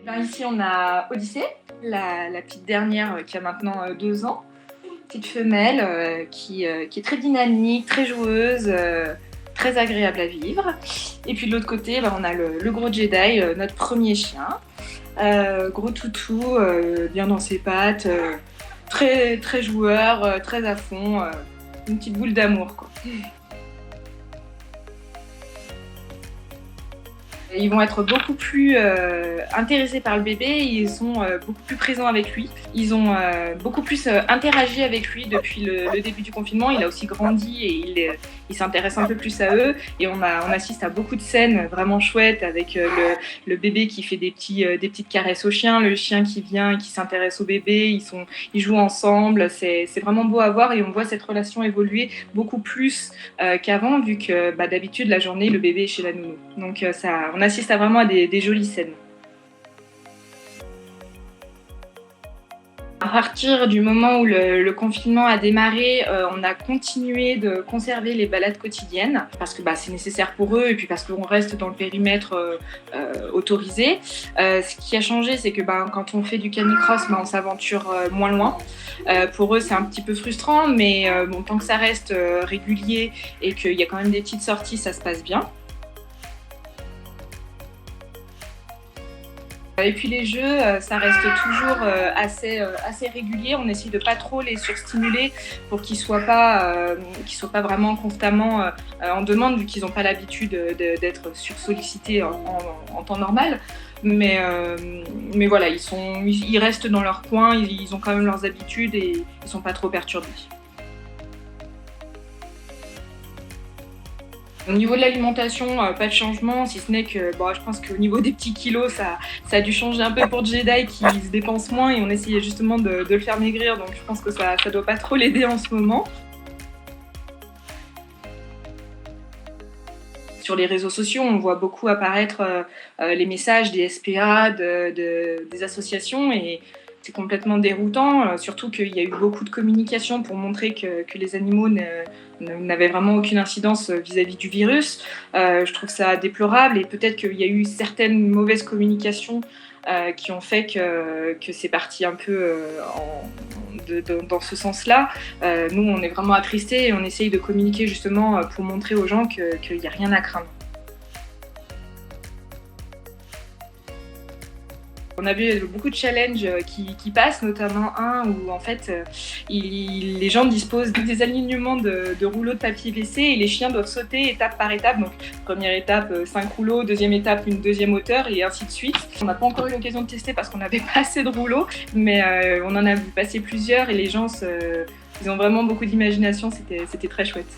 Alors ici, on a Odyssée, la petite dernière qui a maintenant 2 ans. Petite femelle qui est très dynamique, très joueuse, très agréable à vivre. Et puis de l'autre côté, on a le gros Jedi, notre premier chien. Gros toutou, bien dans ses pattes, très, très joueur, très à fond, une petite boule d'amour, quoi. Ils vont être beaucoup plus intéressés par le bébé, ils sont beaucoup plus présents avec lui. Ils ont beaucoup plus interagi avec lui depuis le début du confinement. Il a aussi grandi et il s'intéresse un peu plus à eux. Et on assiste à beaucoup de scènes vraiment chouettes avec le bébé qui fait des petites caresses au chien, le chien qui vient et qui s'intéresse au bébé. Ils jouent ensemble. C'est vraiment beau à voir et on voit cette relation évoluer beaucoup plus qu'avant, vu que d'habitude la journée le bébé est chez la nounou. Donc on assiste vraiment à des jolies scènes. À partir du moment où le confinement a démarré, on a continué de conserver les balades quotidiennes parce que c'est nécessaire pour eux et puis parce qu'on reste dans le périmètre autorisé. Ce qui a changé, c'est que quand on fait du canicross, on s'aventure moins loin. Pour eux, c'est un petit peu frustrant, mais tant que ça reste régulier et qu'il y a quand même des petites sorties, ça se passe bien. Et puis les jeux, ça reste toujours assez régulier. On essaye de pas trop les surstimuler pour qu'ils soient pas vraiment constamment en demande, vu qu'ils n'ont pas l'habitude d'être sursollicités en temps normal. Mais voilà, ils restent dans leur coin, ils ont quand même leurs habitudes et ils sont pas trop perturbés. Au niveau de l'alimentation, pas de changement, si ce n'est que je pense qu'au niveau des petits kilos, ça a dû changer un peu pour Jedi qui se dépense moins et on essayait justement de le faire maigrir, donc je pense que ça doit pas trop l'aider en ce moment. Sur les réseaux sociaux, on voit beaucoup apparaître les messages des SPA, des associations et c'est complètement déroutant, surtout qu'il y a eu beaucoup de communication pour montrer que les animaux n'avaient vraiment aucune incidence vis-à-vis du virus. Je trouve ça déplorable et peut-être qu'il y a eu certaines mauvaises communications qui ont fait que c'est parti un peu dans ce sens-là. Nous, on est vraiment attristés et on essaye de communiquer justement pour montrer aux gens qu'il n'y a rien à craindre. On a vu beaucoup de challenges qui passent, notamment un où en fait les gens disposent des alignements de rouleaux de papier WC et les chiens doivent sauter étape par étape. Donc première étape 5 rouleaux, deuxième étape une deuxième hauteur et ainsi de suite. On n'a pas encore eu l'occasion de tester parce qu'on n'avait pas assez de rouleaux, mais on en a vu passer plusieurs et les gens ils ont vraiment beaucoup d'imagination, c'était très chouette.